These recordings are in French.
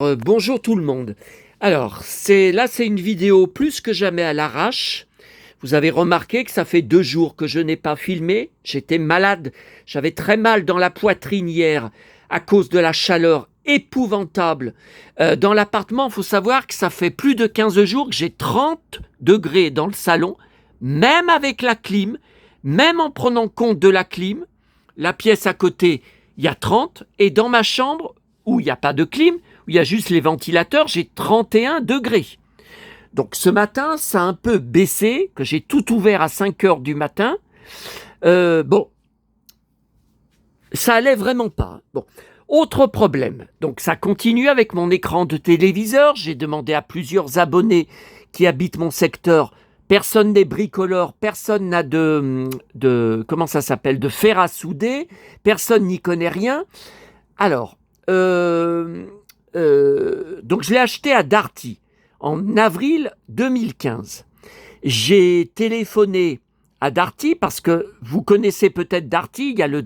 Bonjour tout le monde. Alors, c'est une vidéo plus que jamais à l'arrache. Vous avez remarqué que ça fait 2 jours que je n'ai pas filmé. J'étais malade. J'avais très mal dans la poitrine hier à cause de la chaleur épouvantable. Dans l'appartement, il faut savoir que ça fait plus de 15 jours que j'ai 30 degrés dans le salon, même avec la clim, même en prenant compte de la clim. La pièce à côté, il y a 30. Et dans ma chambre, où il n'y a pas de clim, où il y a juste les ventilateurs, j'ai 31 degrés. Donc ce matin, ça a un peu baissé, que j'ai tout ouvert à 5 heures du matin. Bon, ça allait vraiment pas. Bon, autre problème. Donc ça continue avec mon écran de téléviseur. J'ai demandé à plusieurs abonnés qui habitent mon secteur. Personne n'est bricoleur, personne n'a comment ça s'appelle, de fer à souder. Personne n'y connaît rien. Alors, donc je l'ai acheté à Darty en avril 2015. J'ai téléphoné à Darty parce que vous connaissez peut-être Darty, il y a le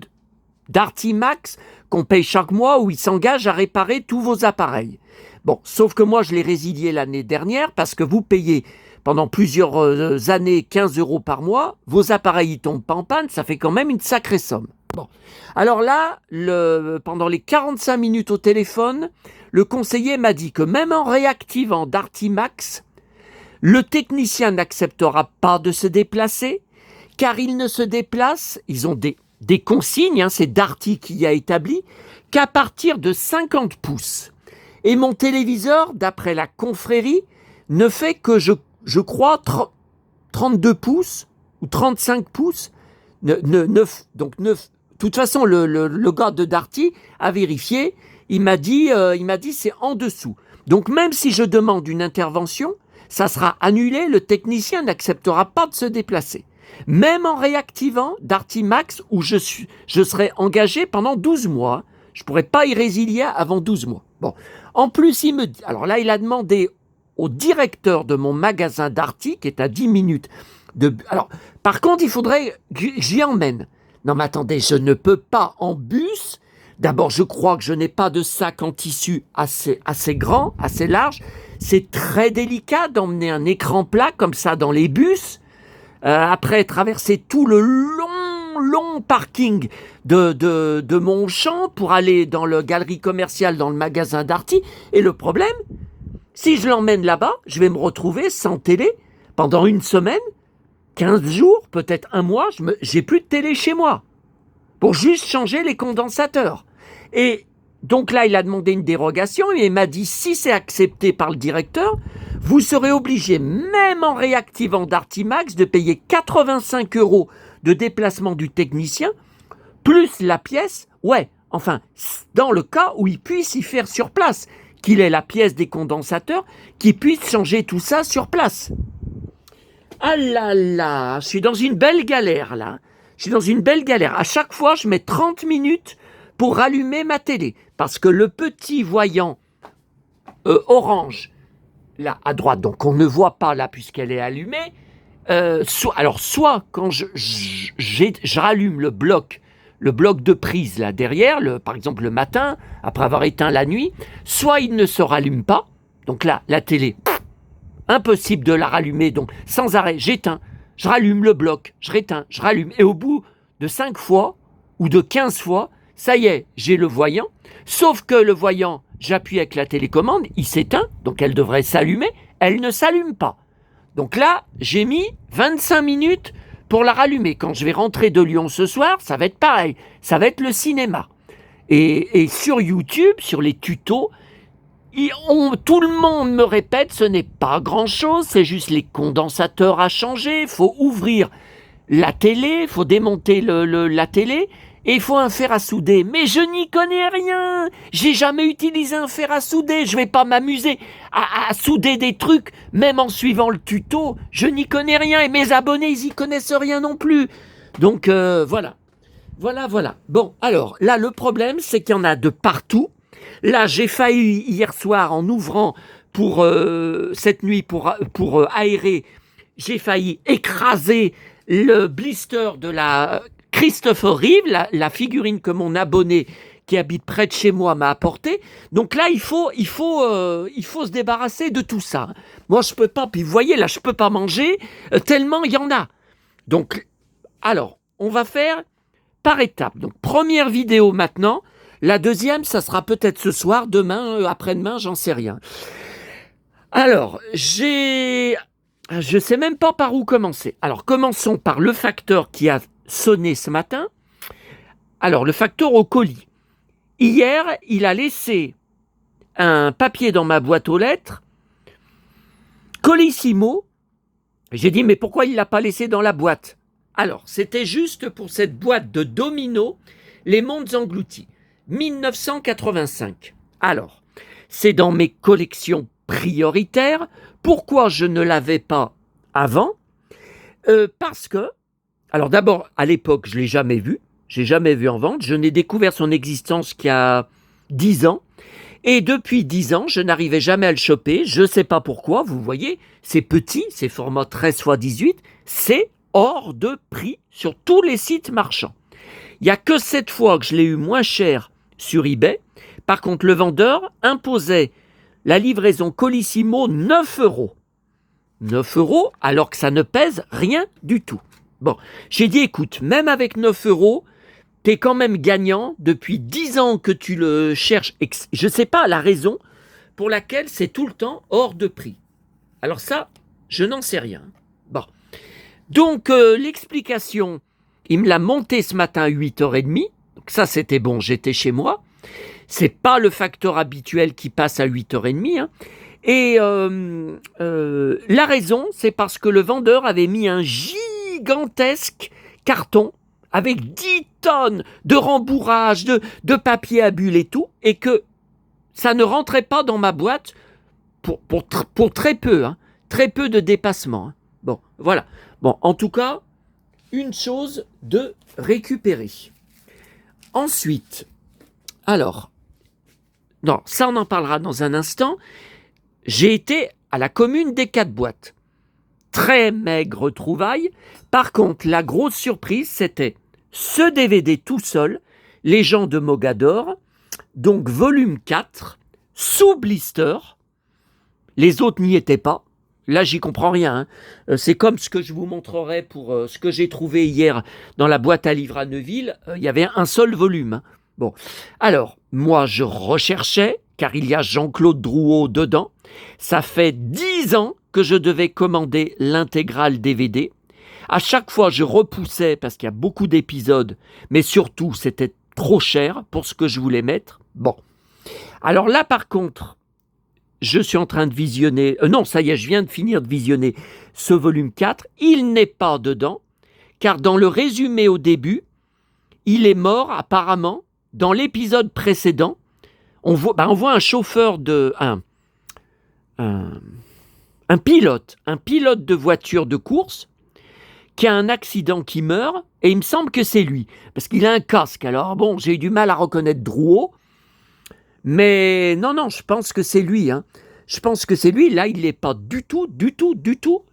Darty Max qu'on paye chaque mois où il s'engage à réparer tous vos appareils. Bon, sauf que moi je l'ai résilié l'année dernière parce que vous payez pendant plusieurs années 15 € par mois, vos appareils ne tombent pas en panne, ça fait quand même une sacrée somme. Bon. Alors là, pendant les 45 minutes au téléphone, le conseiller m'a dit que même en réactivant Darty Max, le technicien n'acceptera pas de se déplacer, car il ne se déplace, ils ont des consignes, c'est Darty qui a établi, qu'à partir de 50 pouces. Et mon téléviseur, d'après la confrérie, ne fait que, je crois, 32 pouces ou 35 pouces. Donc 9. De toute façon, le gars de Darty a vérifié. Il m'a dit c'est en dessous. Donc même si je demande une intervention, ça sera annulé. Le technicien n'acceptera pas de se déplacer. Même en réactivant Darty Max, où je serai engagé pendant 12 mois. Je ne pourrai pas y résilier avant 12 mois. Bon. En plus, il me dit... Alors là, il a demandé au directeur de mon magasin Darty, qui est à 10 minutes de... Alors, par contre, il faudrait que j'y emmène. Non mais attendez, je ne peux pas en bus. D'abord, je crois que je n'ai pas de sac en tissu assez grand, assez large. C'est très délicat d'emmener un écran plat comme ça dans les bus. Après, traverser tout le long parking de mon champ pour aller dans la galerie commerciale, dans le magasin Darty. Et le problème, si je l'emmène là-bas, je vais me retrouver sans télé pendant une semaine. 15 jours, peut-être un mois, j'ai plus de télé chez moi pour juste changer les condensateurs. Et donc là, il a demandé une dérogation et il m'a dit, si c'est accepté par le directeur, vous serez obligé, même en réactivant Darty Max, de payer 85 € de déplacement du technicien, plus la pièce, dans le cas où il puisse y faire sur place, qu'il ait la pièce des condensateurs, qu'il puisse changer tout ça sur place. Ah là là, je suis dans une belle galère là. À chaque fois, je mets 30 minutes pour rallumer ma télé. Parce que le petit voyant orange, là à droite, donc on ne voit pas là puisqu'elle est allumée, soit quand je rallume le bloc de prise là derrière, par exemple le matin, après avoir éteint la nuit, soit il ne se rallume pas, donc là, la télé... Impossible de la rallumer, donc sans arrêt, j'éteins, je rallume le bloc, je réteins, je rallume. Et au bout de 5 fois ou de 15 fois, ça y est, j'ai le voyant. Sauf que le voyant, j'appuie avec la télécommande, il s'éteint, donc elle devrait s'allumer, elle ne s'allume pas. Donc là, j'ai mis 25 minutes pour la rallumer. Quand je vais rentrer de Lyon ce soir, ça va être pareil, ça va être le cinéma. Et sur YouTube, sur les tutos, tout le monde me répète, ce n'est pas grand-chose, c'est juste les condensateurs à changer, il faut ouvrir la télé, il faut démonter la télé, et il faut un fer à souder. Mais je n'y connais rien, j'ai jamais utilisé un fer à souder, je vais pas m'amuser à souder des trucs, même en suivant le tuto, je n'y connais rien, et mes abonnés, ils y connaissent rien non plus. Donc voilà. Bon, alors, là, le problème, c'est qu'il y en a de partout. Là, j'ai failli, hier soir, en ouvrant pour cette nuit, pour aérer, j'ai failli écraser le blister de la Christopher Reeve, la figurine que mon abonné qui habite près de chez moi m'a apporté. Donc là, il faut se débarrasser de tout ça. Moi, je peux pas. Puis vous voyez, là, je peux pas manger tellement il y en a. Donc, alors, on va faire par étapes. Donc, première vidéo maintenant. La deuxième, ça sera peut-être ce soir, demain, après-demain, j'en sais rien. Alors, je sais même pas par où commencer. Alors, commençons par le facteur qui a sonné ce matin. Alors, le facteur au colis. Hier, il a laissé un papier dans ma boîte aux lettres. Colissimo. J'ai dit, mais pourquoi il ne l'a pas laissé dans la boîte? Alors, c'était juste pour cette boîte de Domino, Les Mondes Engloutis, 1985. Alors, c'est dans mes collections prioritaires. Pourquoi je ne l'avais pas avant? Parce que, alors d'abord, à l'époque, je ne l'ai jamais vu. J'ai jamais vu en vente. Je n'ai découvert son existence qu'il y a 10 ans. Et depuis 10 ans, je n'arrivais jamais à le choper. Je ne sais pas pourquoi. Vous voyez, c'est petit, c'est format 13x18. C'est hors de prix sur tous les sites marchands. Il n'y a que cette fois que je l'ai eu moins cher sur eBay. Par contre, le vendeur imposait la livraison Colissimo 9 €. 9 € alors que ça ne pèse rien du tout. Bon, j'ai dit, écoute, même avec 9 €, t'es quand même gagnant depuis 10 ans que tu le cherches. Je ne sais pas la raison pour laquelle c'est tout le temps hors de prix. Alors ça, je n'en sais rien. Bon. Donc, l'explication, il me l'a monté ce matin à 8h30. Donc ça, c'était bon, j'étais chez moi. C'est pas le facteur habituel qui passe à 8h30. Hein. Et la raison, c'est parce que le vendeur avait mis un gigantesque carton avec 10 tonnes de rembourrage, de papier à bulles et tout, et que ça ne rentrait pas dans ma boîte pour très peu, hein, très peu de dépassement. Hein. Bon, voilà. Bon, en tout cas, une chose de récupérer. Ensuite, alors, non, ça on en parlera dans un instant. J'ai été à la commune des 4 boîtes. Très maigre trouvaille. Par contre, la grosse surprise, c'était ce DVD tout seul, Les gens de Mogador, donc volume 4, sous blister. Les autres n'y étaient pas. Là, j'y comprends rien. Hein. C'est comme ce que je vous montrerai pour ce que j'ai trouvé hier dans la boîte à livres à Neuville. Il y avait un seul volume. Hein. Bon, alors, moi, je recherchais, car il y a Jean-Claude Drouot dedans. Ça fait 10 ans que je devais commander l'intégrale DVD. À chaque fois, je repoussais parce qu'il y a beaucoup d'épisodes, mais surtout, c'était trop cher pour ce que je voulais mettre. Bon. Alors là, par contre, je suis en train de visionner... non, ça y est, je viens de finir de visionner ce volume 4. Il n'est pas dedans, car dans le résumé au début, il est mort apparemment. Dans l'épisode précédent, on voit un chauffeur un pilote de voiture de course qui a un accident, qui meurt, et il me semble que c'est lui, parce qu'il a un casque. Alors bon, j'ai eu du mal à reconnaître Drouot, mais non, je pense que c'est lui. Hein. Je pense que c'est lui. Là, il n'est pas du tout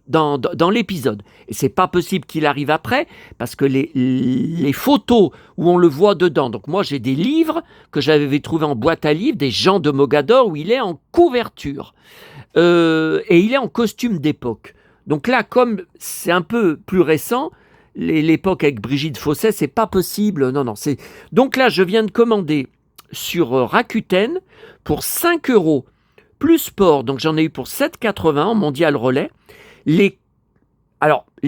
dans l'épisode. Et c'est pas possible qu'il arrive après, parce que les photos où on le voit dedans, donc moi j'ai des livres que j'avais trouvés en boîte à livres, des gens de Mogador, où il est en couverture. Et il est en costume d'époque. Donc là, comme c'est un peu plus récent, l'époque avec Brigitte Fosset, c'est pas possible. Non. Donc là, je viens de commander sur Rakuten pour 5 € plus sport. Donc j'en ai eu pour 7,80 en mondial relais. Les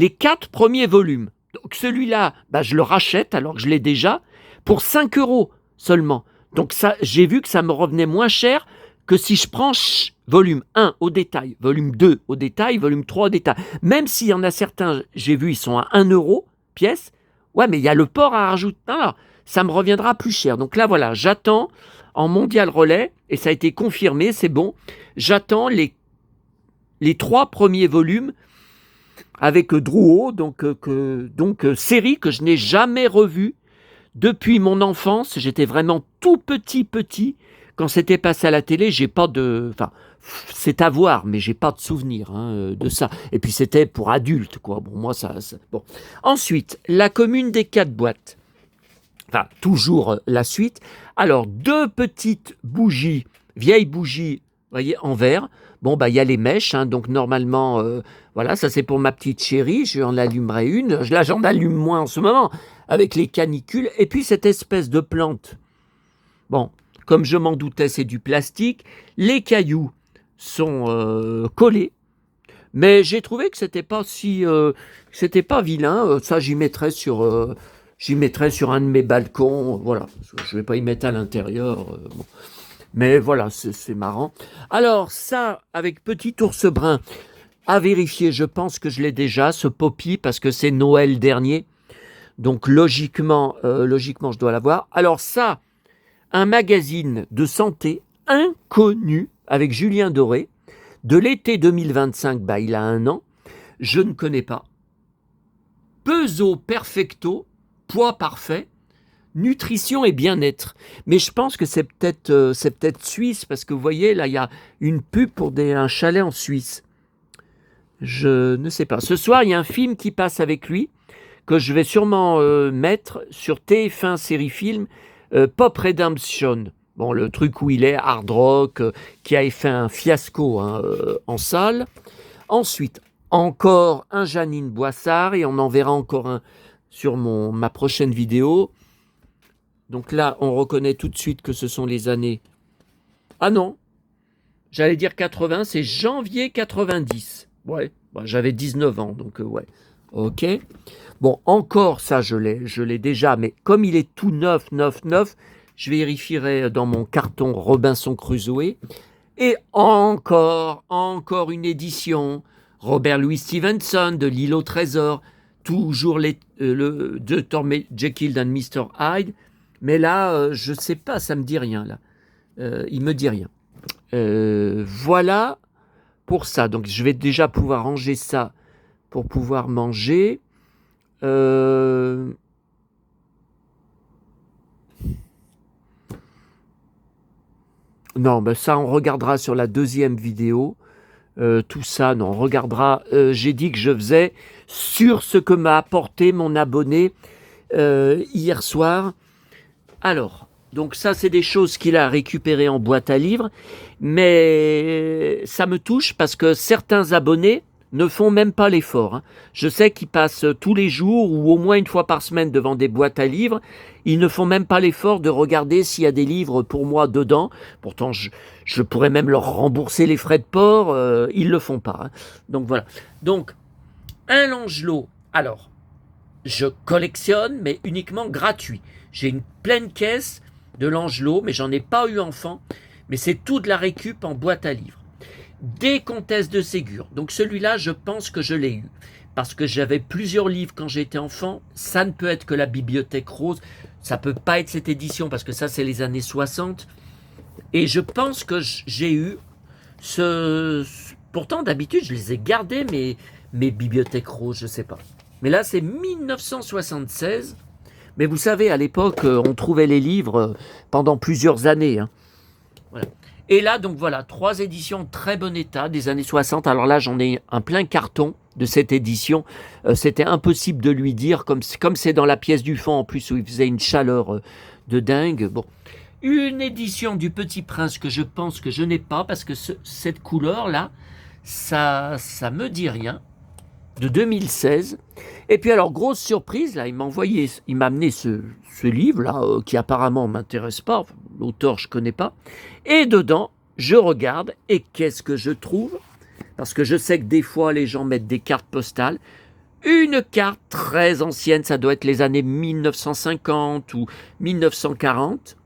4 premiers volumes. Donc celui-là, je le rachète alors que je l'ai déjà pour 5 € seulement. Donc ça, j'ai vu que ça me revenait moins cher que si je prends volume 1 au détail, volume 2 au détail, volume 3 au détail. Même s'il y en a certains, j'ai vu, ils sont à 1 € pièce. Ouais, mais il y a le port à rajouter. Alors, ça me reviendra plus cher. Donc là, voilà, j'attends en mondial relais, et ça a été confirmé, c'est bon. J'attends les 3 premiers volumes avec Drouot, donc série que je n'ai jamais revue depuis mon enfance. J'étais vraiment tout petit. Quand c'était passé à la télé, j'ai pas de... Enfin, c'est à voir, mais j'ai pas de souvenir de ça. Et puis c'était pour adultes, quoi. Bon, moi, ça... Bon. Ensuite, la commune des 4 boîtes. enfin toujours la suite. Alors, 2 petites bougies, vieilles bougies, vous voyez, en verre. Bon, bah, il y a les mèches, hein, donc normalement, voilà, ça c'est pour ma petite chérie, j'en allumerai une. Là, j'en allume moins en ce moment, avec les canicules. Et puis, cette espèce de plante, bon, comme je m'en doutais, c'est du plastique. Les cailloux sont collés, mais j'ai trouvé que c'était pas c'était pas vilain. Ça, j'y mettrais sur un de mes balcons. Voilà, je vais pas y mettre à l'intérieur. Bon. Mais voilà, c'est marrant. Alors ça, avec Petit Ours Brun, à vérifier, je pense que je l'ai déjà, ce Poppy, parce que c'est Noël dernier. Donc logiquement, je dois l'avoir. Alors ça, un magazine de santé inconnu avec Julien Doré, de l'été 2025, bah, il a 1 an, je ne connais pas. Peso Perfecto, poids parfait, nutrition et bien-être. Mais je pense que c'est peut-être suisse, parce que vous voyez, là, il y a une pub pour un chalet en Suisse. Je ne sais pas. Ce soir, il y a un film qui passe avec lui, que je vais sûrement mettre sur TF1 série film, Pop Redemption. Bon, le truc où il est hard rock, qui a fait un fiasco en salle. Ensuite, encore un Janine Boissard, et on en verra encore un sur ma prochaine vidéo. Donc là, on reconnaît tout de suite que ce sont les années... Ah non, j'allais dire 80, c'est janvier 90. Ouais, bah, j'avais 19 ans, donc ouais. Ok. Bon, encore ça, je l'ai déjà, mais comme il est tout neuf, je vérifierai dans mon carton Robinson Crusoe. Et encore une édition, Robert Louis Stevenson de L'île au trésor, toujours le Dr. Jekyll and Mr. Hyde. Mais là, je sais pas, ça me dit rien, là. Il me dit rien. Voilà pour ça. Donc, je vais déjà pouvoir ranger ça pour pouvoir manger. Non, ben ça, on regardera sur la deuxième vidéo. Tout ça, non, on regardera. J'ai dit que je faisais sur ce que m'a apporté mon abonné hier soir. Alors, donc ça, c'est des choses qu'il a récupérées en boîte à livres, mais ça me touche parce que certains abonnés ne font même pas l'effort. Je sais qu'ils passent tous les jours ou au moins une fois par semaine devant des boîtes à livres. Ils ne font même pas l'effort de regarder s'il y a des livres pour moi dedans. Pourtant, je pourrais même leur rembourser les frais de port. Ils ne le font pas. Donc voilà. Donc, un Langelot. Alors, je collectionne, mais uniquement gratuit. J'ai une pleine caisse de Langelot, mais j'en ai pas eu enfant. Mais c'est tout de la récup en boîte à livres. Des Comtesses de Ségur. Donc celui-là, je pense que je l'ai eu. Parce que j'avais plusieurs livres quand j'étais enfant. Ça ne peut être que la Bibliothèque Rose. Ça ne peut pas être cette édition, parce que ça, c'est les années 60. Et je pense que j'ai eu Pourtant, d'habitude, je les ai gardés, mes Bibliothèques Roses, je ne sais pas. Mais là, c'est 1976. Mais vous savez, à l'époque, on trouvait les livres pendant plusieurs années. Voilà. Et là, donc voilà, 3 éditions très bon état des années 60. Alors là, j'en ai un plein carton de cette édition. C'était impossible de lui dire, comme c'est dans la pièce du fond en plus, où il faisait une chaleur de dingue. Bon, une édition du Petit Prince que je pense que je n'ai pas, parce que cette couleur-là, ça me dit rien, de 2016. Et puis alors, grosse surprise, là, il m'a amené ce livre-là, qui apparemment ne m'intéresse pas, l'auteur je ne connais pas, et dedans, je regarde, et qu'est-ce que je trouve? Parce que je sais que des fois, les gens mettent des cartes postales. Une carte très ancienne, ça doit être les années 1950 ou 1940,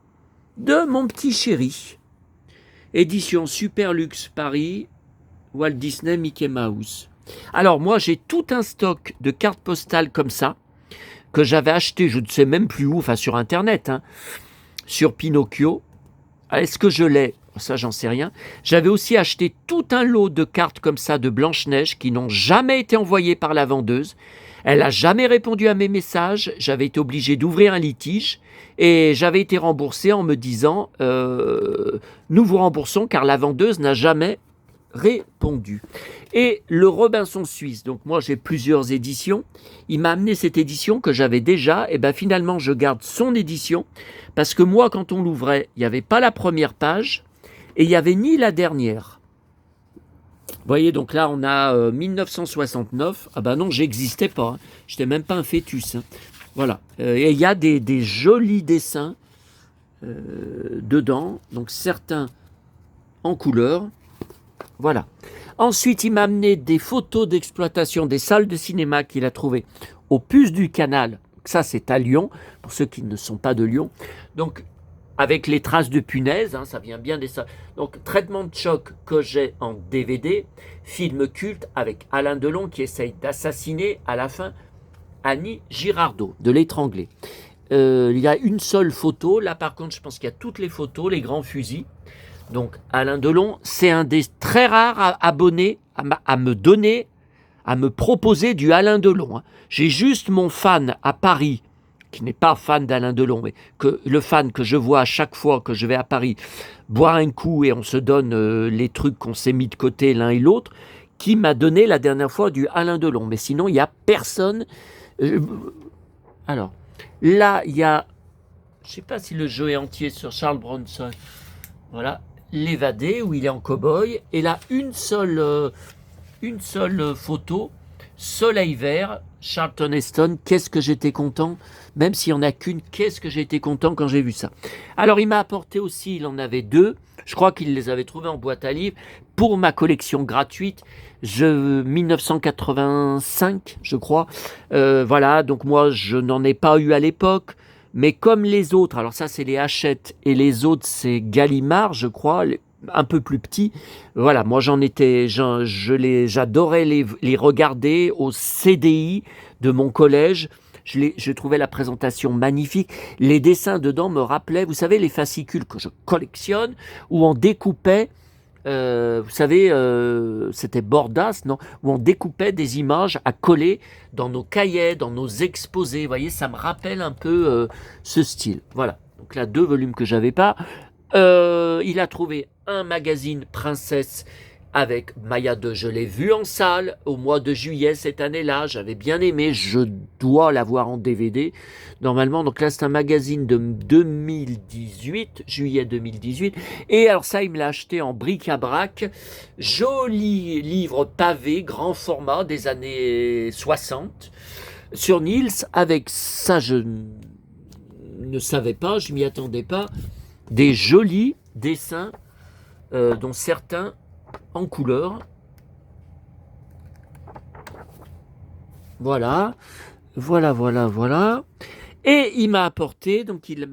de mon petit chéri. Édition Super Luxe Paris, Walt Disney Mickey Mouse. Alors moi, j'ai tout un stock de cartes postales comme ça, que j'avais acheté, je ne sais même plus où, enfin sur Internet, sur Pinocchio. Est-ce que je l'ai? Ça, j'en sais rien. J'avais aussi acheté tout un lot de cartes comme ça de Blanche-Neige qui n'ont jamais été envoyées par la vendeuse. Elle n'a jamais répondu à mes messages. J'avais été obligé d'ouvrir un litige et j'avais été remboursé en me disant nous vous remboursons car la vendeuse n'a jamais répondu. Et le Robinson Suisse, donc moi j'ai plusieurs éditions, il m'a amené cette édition que j'avais déjà, et bien finalement je garde son édition, parce que moi quand on l'ouvrait, il n'y avait pas la première page, et il n'y avait ni la dernière. Vous voyez, donc là on a 1969, ah ben non, j'existais pas, hein. J'étais même pas un fœtus. Hein. Voilà, et il y a des jolis dessins dedans, donc certains en couleur. Voilà. Ensuite, il m'a amené des photos d'exploitation des salles de cinéma qu'il a trouvées au Puce du Canal. Ça, c'est à Lyon, pour ceux qui ne sont pas de Lyon. Donc, avec les traces de punaises, hein, ça vient bien des salles. Donc, traitement de choc que j'ai en DVD, film culte avec Alain Delon qui essaye d'assassiner à la fin Annie Girardot, de l'étrangler. Il y a une seule photo. Là, par contre, je pense qu'il y a toutes les photos, les grands fusils. Donc, Alain Delon, c'est un des très rares abonnés à me donner, à me proposer du Alain Delon. Hein. J'ai juste mon fan à Paris, qui n'est pas fan d'Alain Delon, mais le fan que je vois à chaque fois que je vais à Paris boire un coup et on se donne les trucs qu'on s'est mis de côté l'un et l'autre, qui m'a donné la dernière fois du Alain Delon. Mais sinon, il n'y a personne. Alors, là, il y a, je ne sais pas si le jeu est entier sur Charles Bronson. Voilà. L'évadé où il est en cow-boy et là une seule photo, soleil vert, Charlton Heston. Qu'est-ce que j'étais content, même s'il n'y en a qu'une, qu'est-ce que j'ai été content quand j'ai vu ça. Alors il m'a apporté aussi, il en avait deux, je crois qu'il les avait trouvés en boîte à livres pour ma collection gratuite, 1985 je crois. Voilà, donc moi je n'en ai pas eu à l'époque. Mais comme les autres, alors ça c'est les Hachette et les autres c'est Gallimard, je crois, un peu plus petits. Voilà, moi j'adorais les regarder au CDI de mon collège. Je trouvais la présentation magnifique. Les dessins dedans me rappelaient, vous savez, les fascicules que je collectionne, où on découpait. Vous savez, c'était Bordas, non? Où on découpait des images à coller dans nos cahiers, dans nos exposés. Vous voyez, ça me rappelle un peu ce style. Voilà. Donc là, 2 volumes que j'avais pas. Il a trouvé un magazine Princesse avec Maya 2. Je l'ai vu en salle au mois de juillet cette année-là. J'avais bien aimé. Je dois l'avoir en DVD. Normalement, donc là, c'est un magazine de 2018, juillet 2018. Et alors ça, il me l'a acheté en bric-à-brac. Joli livre pavé, grand format des années 60. Sur Niels, avec ça, je ne savais pas, je m'y attendais pas. Des jolis dessins, dont certains en couleur. Voilà. Et il m'a apporté, donc il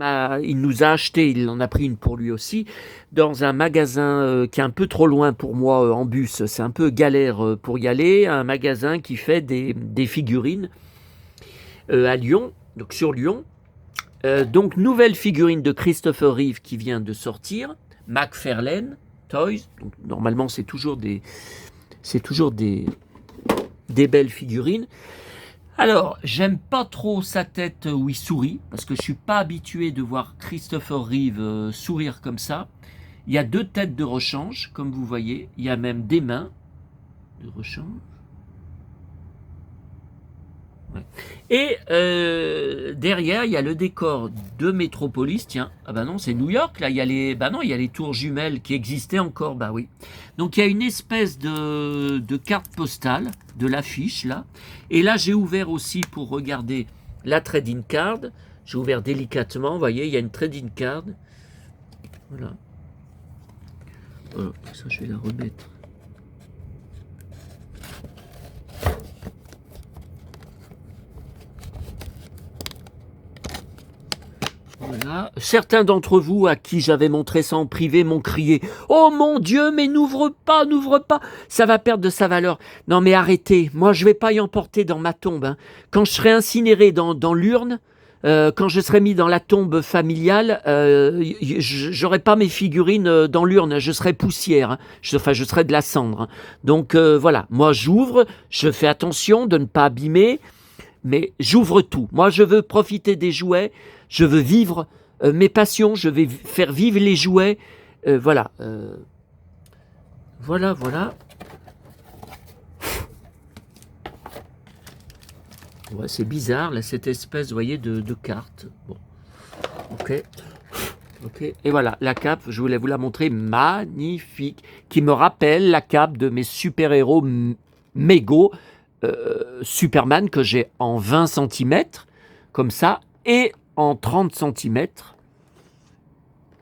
nous a acheté, il en a pris une pour lui aussi, dans un magasin qui est un peu trop loin pour moi en bus, c'est un peu galère pour y aller, un magasin qui fait des figurines à Lyon, donc sur Lyon. Donc nouvelle figurine de Christopher Reeve qui vient de sortir, McFarlane Toys, donc normalement c'est toujours des belles figurines. Alors, j'aime pas trop sa tête où il sourit, parce que je suis pas habitué de voir Christopher Reeve sourire comme ça. Il y a 2 têtes de rechange, comme vous voyez. Il y a même des mains de rechange. Ouais. Et derrière, il y a le décor de Métropolis. Tiens, ah bah non, c'est New York, là. Il y a les tours jumelles qui existaient encore, bah oui. Donc, il y a une espèce de carte postale de l'affiche, là. Et là, j'ai ouvert aussi pour regarder la trading card. J'ai ouvert délicatement, vous voyez, il y a une trading card. Voilà. Voilà, ça, je vais la remettre. Voilà. Certains d'entre vous à qui j'avais montré ça en privé m'ont crié « Oh mon Dieu, mais n'ouvre pas, ça va perdre de sa valeur. » Non mais arrêtez, moi je vais pas y emporter dans ma tombe. Hein. Quand je serai incinéré dans l'urne, quand je serai mis dans la tombe familiale, j'aurai pas mes figurines dans l'urne, je serai poussière, hein. je serai de la cendre. Hein. Donc voilà, moi j'ouvre, je fais attention de ne pas abîmer, mais j'ouvre tout. Moi je veux profiter des jouets. Je veux vivre mes passions, je vais faire vivre les jouets. Voilà. Vous Voilà, voilà. Ouais, c'est bizarre, là, cette espèce, vous voyez, de carte. Bon, ok. Ok. Et voilà, la cape, je voulais vous la montrer, magnifique, qui me rappelle la cape de mes super-héros mégo, Superman, que j'ai en 20 centimètres, comme ça, et en 30 centimètres,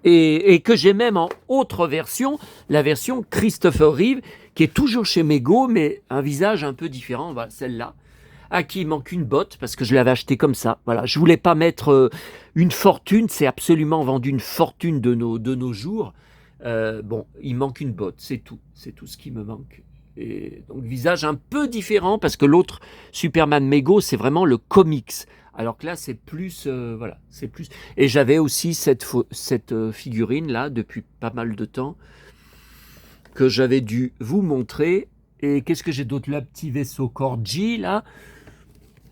et que j'ai même en autre version, la version Christopher Reeve, qui est toujours chez Mego, mais un visage un peu différent, voilà, celle-là. À qui il manque une botte, parce que je l'avais acheté comme ça. Voilà, je voulais pas mettre une fortune, c'est absolument vendu une fortune de nos jours. Bon, il manque une botte, c'est tout ce qui me manque. Et donc visage un peu différent, parce que l'autre Superman Mego, c'est vraiment le comics. Alors que là, c'est plus, voilà, c'est plus. Et j'avais aussi cette figurine là depuis pas mal de temps que j'avais dû vous montrer. Et qu'est-ce que j'ai d'autre? Le petit vaisseau Corgi là.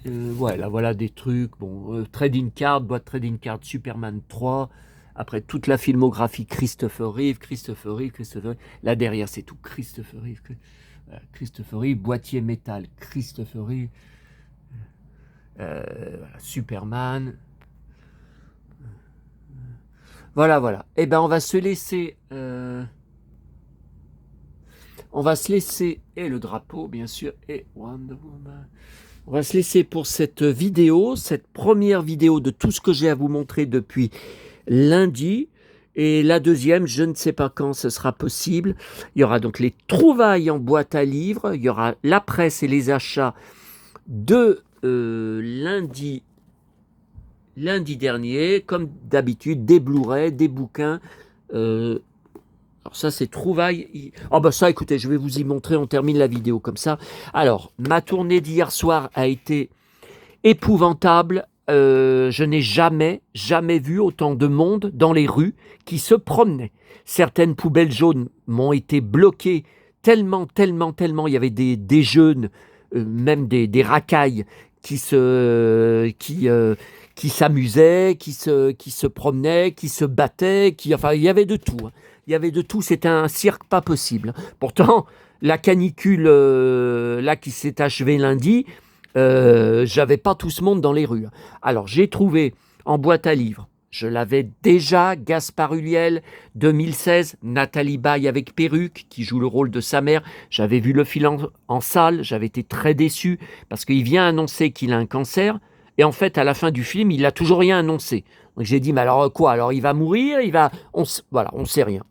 Voilà des trucs. Bon, Trading Card, boîte Trading Card Superman 3. Après toute la filmographie Christopher Reeve. Là derrière, c'est tout Christopher Reeve, boîtier métal Christopher Reeve. Voilà, Superman. Voilà. Eh ben, on va se laisser. Et le drapeau, bien sûr, et Wonder Woman. On va se laisser pour cette vidéo, cette première vidéo de tout ce que j'ai à vous montrer depuis lundi. Et la deuxième, je ne sais pas quand ce sera possible. Il y aura donc les trouvailles en boîte à livres. Il y aura la presse et les achats de lundi dernier. Comme d'habitude, des Blu-ray, des bouquins. Alors ça, c'est trouvailles. Oh bah ça, écoutez, je vais vous y montrer, on termine la vidéo comme ça. Alors, ma tournée d'hier soir a été épouvantable. Je n'ai jamais vu autant de monde dans les rues qui se promenait. Certaines poubelles jaunes m'ont été bloquées tellement. Il y avait des jeunes, même des racailles qui s'amusaient, qui se promenaient, qui se battaient, enfin, il y avait de tout. Il y avait de tout, c'était un cirque pas possible. Pourtant, la canicule là qui s'est achevée lundi, j'avais pas tout ce monde dans les rues. Alors, j'ai trouvé en boîte à livres, je l'avais déjà, Gaspard Ulliel, 2016, Nathalie Baye avec perruque, qui joue le rôle de sa mère. J'avais vu le film en salle, j'avais été très déçu, parce qu'il vient annoncer qu'il a un cancer, et en fait, à la fin du film, il n'a toujours rien annoncé. Donc j'ai dit, mais alors quoi? Alors il va mourir? Voilà, on sait rien.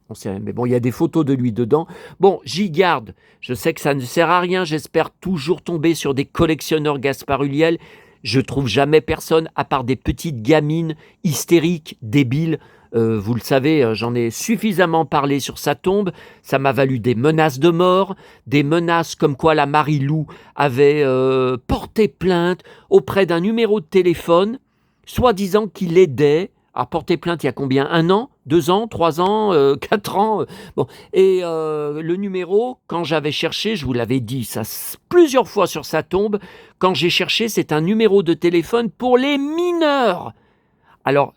Mais bon, il y a des photos de lui dedans. Bon, j'y garde. Je sais que ça ne sert à rien. J'espère toujours tomber sur des collectionneurs Gaspard Ulliel. Je trouve jamais personne, à part des petites gamines hystériques, débiles. Vous le savez, j'en ai suffisamment parlé sur sa tombe. Ça m'a valu des menaces de mort, des menaces comme quoi la Marie-Lou avait porté plainte auprès d'un numéro de téléphone, soi-disant qu'il aidait à porter plainte il y a combien? 1 an? 2 ans? 3 ans? 4 ans? Bon. Et le numéro, quand j'avais cherché, je vous l'avais dit ça plusieurs fois sur sa tombe, quand j'ai cherché, c'est un numéro de téléphone pour les mineurs. Alors,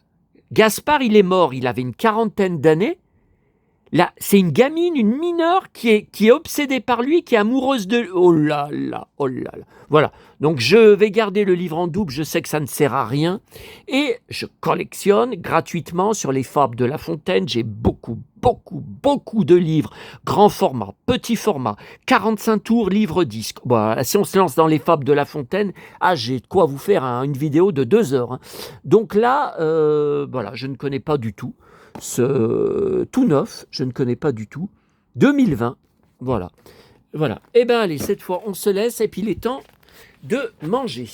Gaspard, il est mort, il avait une 40aine d'années. Là, c'est une gamine, une mineure qui est obsédée par lui, qui est amoureuse de lui. Oh là là. Voilà. Donc, je vais garder le livre en double. Je sais que ça ne sert à rien. Et je collectionne gratuitement sur les fables de La Fontaine. J'ai beaucoup de livres. Grand format, petit format, 45 tours, livre disque. Bon, si on se lance dans les fables de La Fontaine, j'ai de quoi vous faire une vidéo de 2 heures. Donc là, voilà, je ne connais pas du tout. Tout neuf, je ne connais pas du tout. 2020, voilà. Eh bien allez, cette fois on se laisse et puis il est temps de manger.